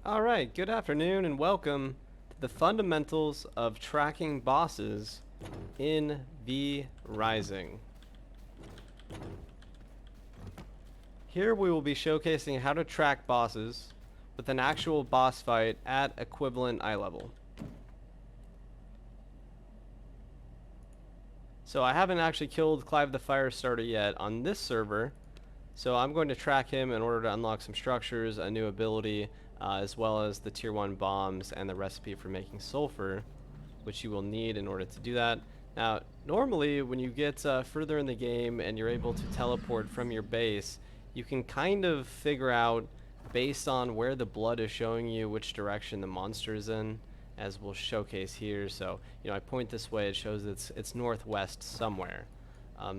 Alright, good afternoon and welcome to the fundamentals of tracking bosses in V Rising. Here we will be showcasing how to track bosses with an actual boss fight at equivalent eye level. So I haven't actually killed Clive the Firestarter yet on this server, so I'm going to track him in order to unlock some structures, a new ability, as well as the tier 1 bombs and the recipe for making sulfur, which you will need in order to do that. Now, normally when you get further in the game and you're able to teleport from your base, you can kind of figure out, based on where the blood is showing you, which direction the monster is in, as we'll showcase here. So, I point this way, it shows it's northwest somewhere.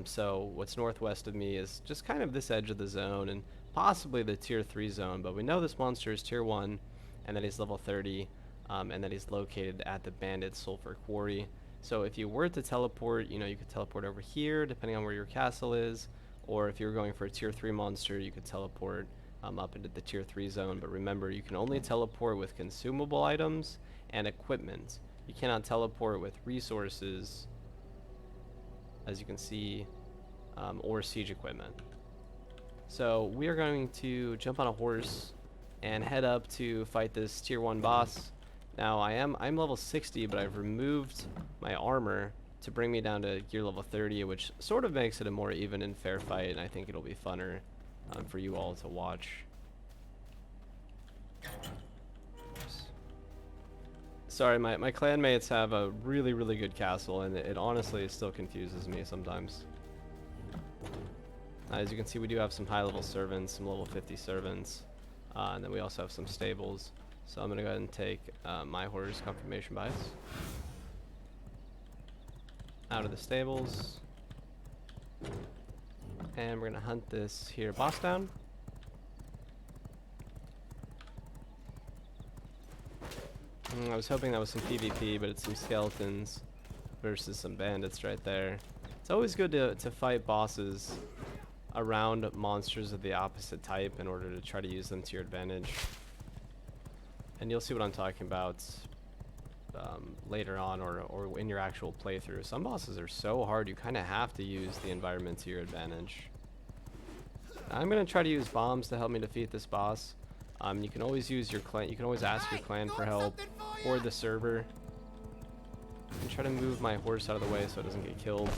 So what's northwest of me is just kind of this edge of the zone and possibly the tier 3 zone, but we know this monster is tier 1 and that he's level 30 and that he's located at the Bandit Sulfur Quarry. So if you were to teleport, you could teleport over here depending on where your castle is, or if you're going for a tier 3 monster, you could teleport up into the tier 3 zone. But remember, you can only teleport with consumable items and equipment. You cannot teleport with resources, as you can see, or siege equipment. So we are going to jump on a horse and head up to fight this tier 1 boss. Now I'm level 60, but I've removed my armor to bring me down to gear level 30, which sort of makes it a more even and fair fight, and I think it'll be funner for you all to watch. Sorry, my clanmates have a really good castle, and it honestly still confuses me sometimes. As you can see, we do have some high-level servants, some level 50 servants, and then we also have some stables. So I'm going to go ahead and take my horse, Confirmation Bias, out of the stables, and we're going to hunt this here boss down. I was hoping that was some PvP, but it's some skeletons versus some bandits right there. It's always good to fight bosses around monsters of the opposite type in order to try to use them to your advantage. And you'll see what I'm talking about later on, or in your actual playthrough. Some bosses are so hard, you kind of have to use the environment to your advantage. I'm going to try to use bombs to help me defeat this boss. You can always use your clan. You can always ask your clan for help, or the server. And try to move my horse out of the way so it doesn't get killed.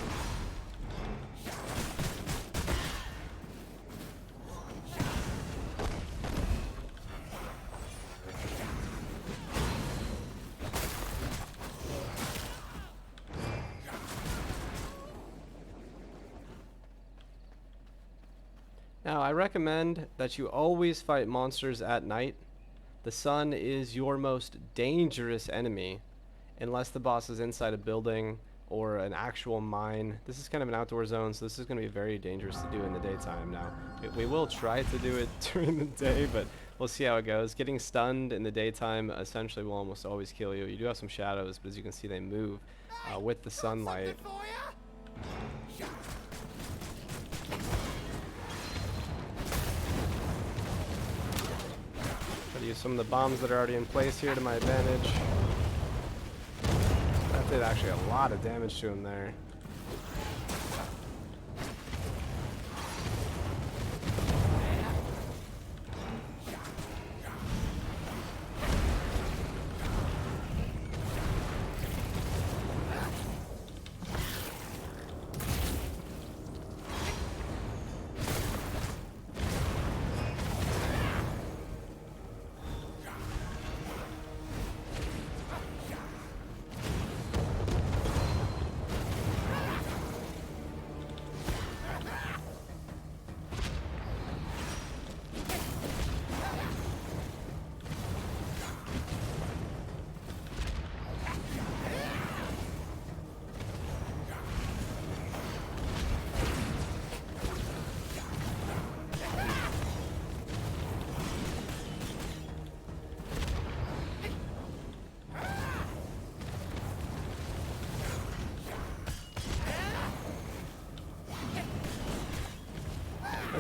Now, I recommend that you always fight monsters at night. The sun is your most dangerous enemy, unless the boss is inside a building or an actual mine. This is kind of an outdoor zone, so this is going to be very dangerous to do in the daytime. Now, we will try to do it during the day, but we'll see how it goes. Getting stunned in the daytime essentially will almost always kill you. You do have some shadows, but as you can see, they move with the sunlight. Use some of the bombs that are already in place here to my advantage. That did actually a lot of damage to him there.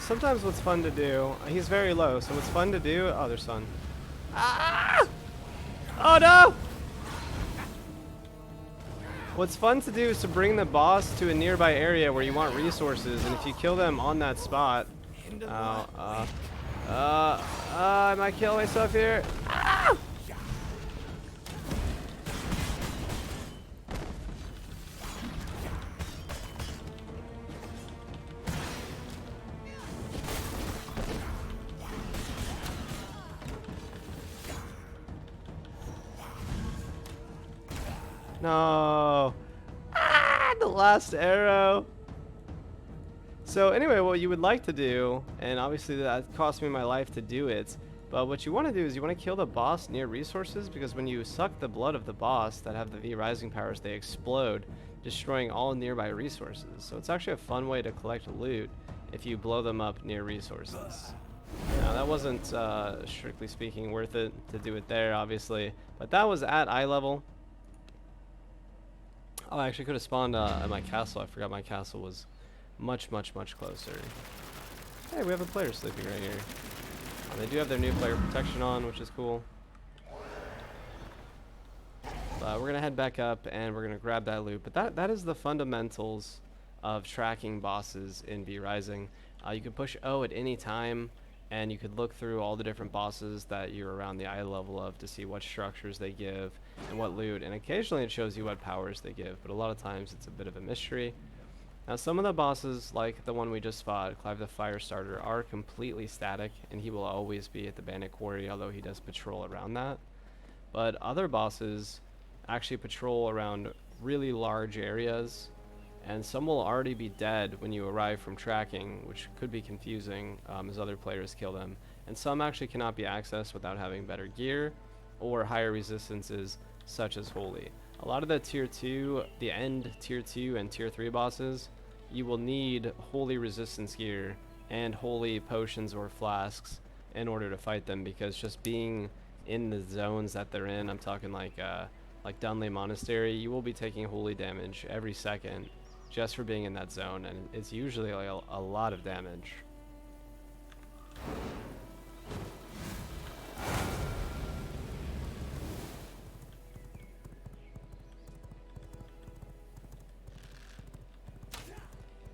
Sometimes what's fun to do, he's very low, so what's fun to do, oh, there's sun. Ah! Oh no! What's fun to do is to bring the boss to a nearby area where you want resources, and if you kill them on that spot, I might kill myself here. Ah! No. Ah, the last arrow. So anyway, what you would like to do, and obviously that cost me my life to do it, but what you want to do is you want to kill the boss near resources, because when you suck the blood of the boss that have the V rising powers, they explode, destroying all nearby resources. So it's actually a fun way to collect loot if you blow them up near resources. Now that wasn't strictly speaking worth it to do it there, obviously, but that was at eye level. Oh, I actually could have spawned at my castle. I forgot my castle was much closer. Hey, we have a player sleeping right here. They do have their new player protection on, which is cool. But we're gonna head back up and we're gonna grab that loot. But that is the fundamentals of tracking bosses in V Rising. You can push O at any time, and you could look through all the different bosses that you're around the eye level of to see what structures they give and what loot, and occasionally it shows you what powers they give, but a lot of times it's a bit of a mystery. Now some of the bosses, like the one we just fought, Clive the Firestarter, are completely static, and he will always be at the Bandit Quarry, although he does patrol around that. But other bosses actually patrol around really large areas, and some will already be dead when you arrive from tracking, which could be confusing as other players kill them. And some actually cannot be accessed without having better gear or higher resistances, such as Holy. A lot of the tier 2, the end tier 2 and tier 3 bosses, you will need Holy resistance gear and Holy potions or flasks in order to fight them, because just being in the zones that they're in, I'm talking like Dunley Monastery, you will be taking Holy damage every second just for being in that zone, and it's usually like a lot of damage.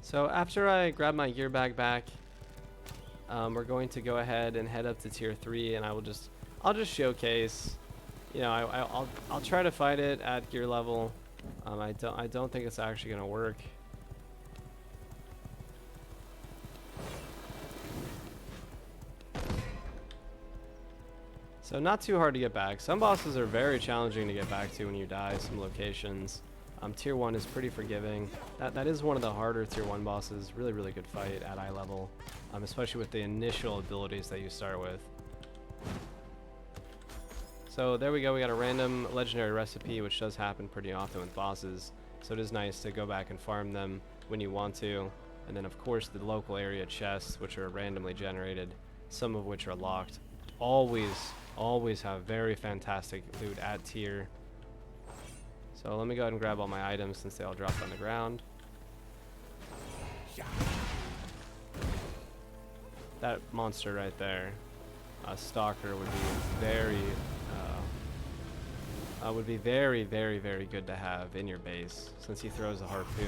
So after I grab my gear bag back, we're going to go ahead and head up to tier 3, and I'll just showcase. You know, I'll try to fight it at gear level. I don't think it's actually gonna work. So not too hard to get back. Some bosses are very challenging to get back to when you die, some locations. Tier 1 is pretty forgiving. That is one of the harder tier 1 bosses. Really good fight at eye level, especially with the initial abilities that you start with. So there we go, we got a random legendary recipe, which does happen pretty often with bosses. So it is nice to go back and farm them when you want to. And then of course the local area chests, which are randomly generated, some of which are locked. Always have very fantastic loot at tier. So let me go ahead and grab all my items since they all dropped on the ground. That monster right there, a stalker, would be very good to have in your base, since he throws a harpoon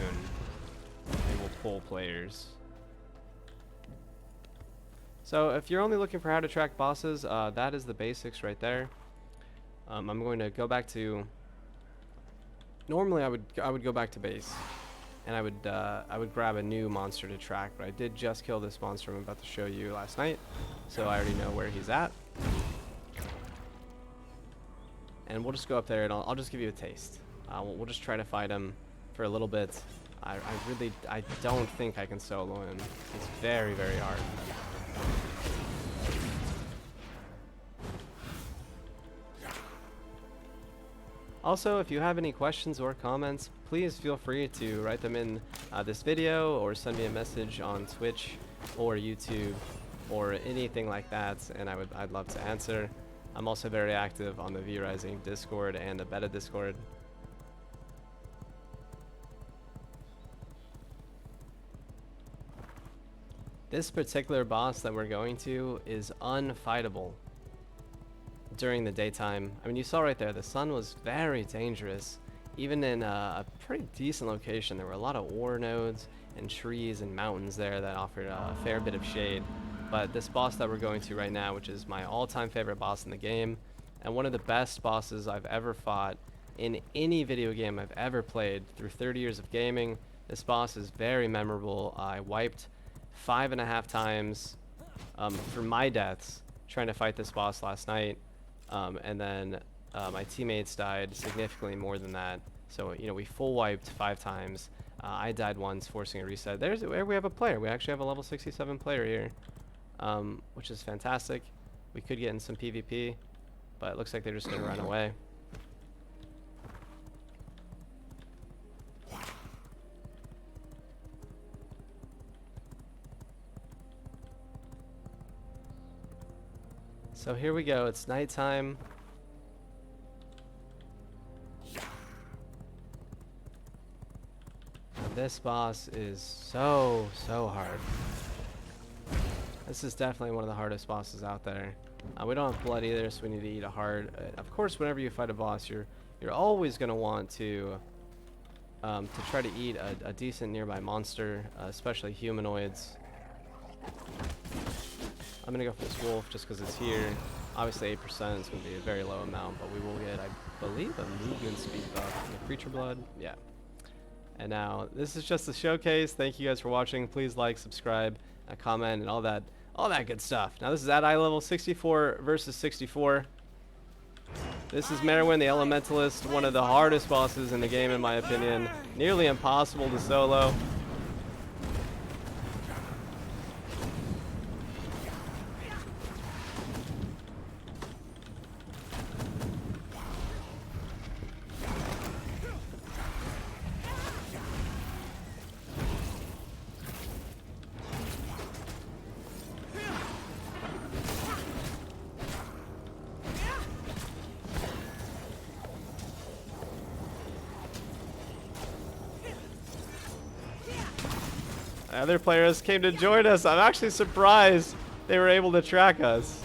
and will pull players. So if you're only looking for how to track bosses, that is the basics right there. I'm going to go back to. Normally I would go back to base, and I would grab a new monster to track, but I did just kill this monster I'm about to show you last night, so I already know where he's at. And we'll just go up there and I'll just give you a taste. We'll just try to fight him for a little bit. I don't think I can solo him. It's very hard. Also, if you have any questions or comments, please feel free to write them in this video, or send me a message on Twitch or YouTube or anything like that, and I'd love to answer. I'm also very active on the V Rising Discord and the beta Discord. This particular boss that we're going to is unfightable. during the daytime. I mean, you saw right there, the sun was very dangerous. Even in a pretty decent location, there were a lot of ore nodes and trees and mountains there that offered a fair bit of shade. But this boss that we're going to right now, which is my all-time favorite boss in the game, and one of the best bosses I've ever fought in any video game I've ever played through 30 years of gaming, this boss is very memorable. I wiped 5.5 times for my deaths trying to fight this boss last night, and then my teammates died significantly more than that. So, you know, we full wiped 5 times. I died once, forcing a reset. There's where we have a player. We actually have a level 67 player here, which is fantastic. We could get in some PvP, but it looks like they're just going to run away. So here we go. It's nighttime. This boss is so hard. This is definitely one of the hardest bosses out there. We don't have blood either, so we need to eat a heart. Of course, whenever you fight a boss, you're always going to want to try to eat a decent nearby monster, especially humanoids. I'm going to go for this wolf just because it's here. Obviously 8% is going to be a very low amount, but we will get, I believe, a movement speed buff. The creature blood, yeah. And now, this is just a showcase. Thank you guys for watching. Please like, subscribe, comment, and all that good stuff. Now, this is at eye level 64 versus 64. This is Merwin, the Elementalist, one of the hardest bosses in the game, in my opinion. Nearly impossible to solo. Other players came to join us. I'm actually surprised they were able to track us.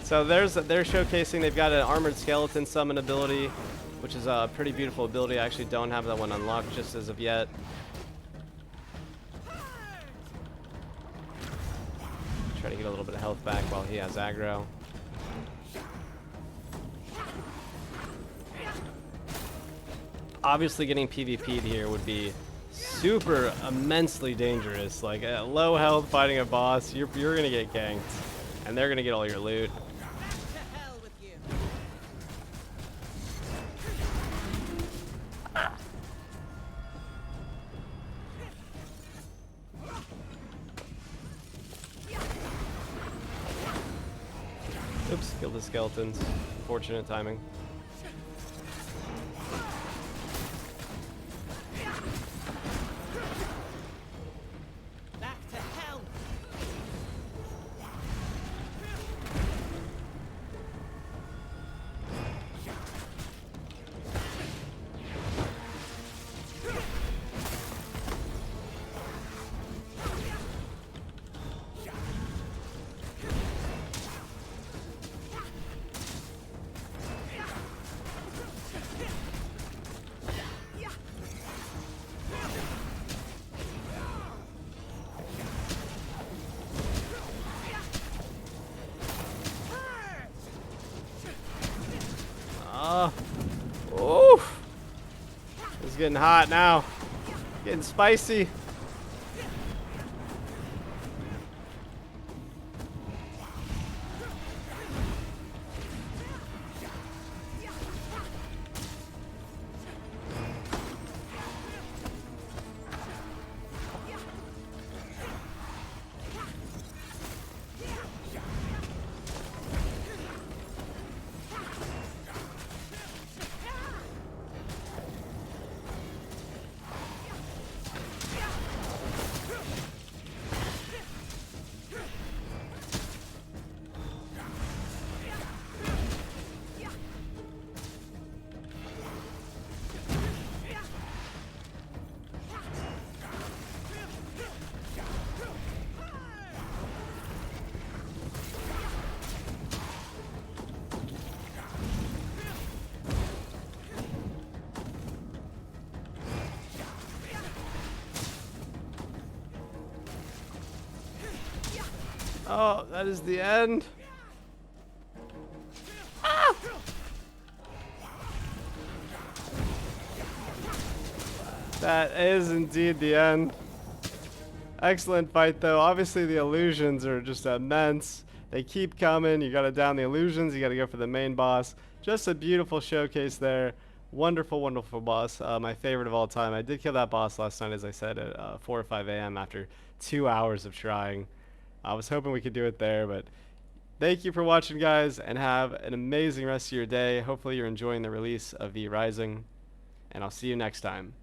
So they're showcasing, they've got an armored skeleton summon ability, which is a pretty beautiful ability. I actually don't have that one unlocked just as of yet. Try to get a little bit of health back while he has aggro. Obviously getting PvP'd here would be super immensely dangerous. Like at low health fighting a boss, you're gonna get ganked, and they're gonna get all your loot. Oops, killed the skeletons. Fortunate timing. Oof. It's getting hot now. Getting spicy. Oh, that is the end. Ah! That is indeed the end. Excellent fight though. Obviously the illusions are just immense. They keep coming. You gotta down the illusions. You gotta go for the main boss. Just a beautiful showcase there. Wonderful, wonderful boss. My favorite of all time. I did kill that boss last night, as I said, at 4 or 5 a.m. after 2 hours of trying. I was hoping we could do it there, but thank you for watching, guys, and have an amazing rest of your day. Hopefully you're enjoying the release of V Rising, and I'll see you next time.